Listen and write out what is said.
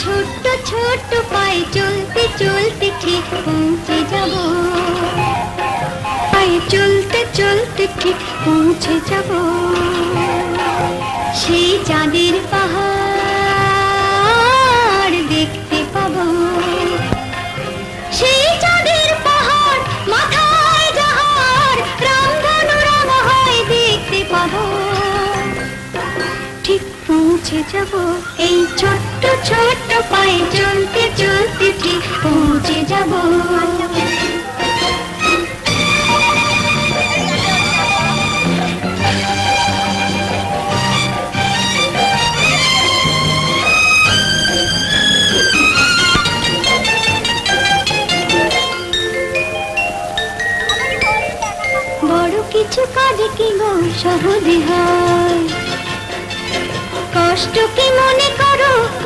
ছোট্ট ছোট্ট পায়ে চলতে চলতে ঠিক পৌঁছে যাব, পায়ে চলতে চলতে ঠিক পৌঁছে যাব সেই চাঁদের পাহাড় দেখতে পাবো। সেই চাঁদের পাহাড় মাথায় যাহার রামধনু রাঙা হয় দেখতে পাবো। ঠিক পৌঁছে যাব এই ছোট্ট ছোট্ট পায়ে চলতে চলতে ঠিক পৌঁছে যাব। বড় কিছু কাজ কি গো সহজে হয়, কষ্ট কি মনে করো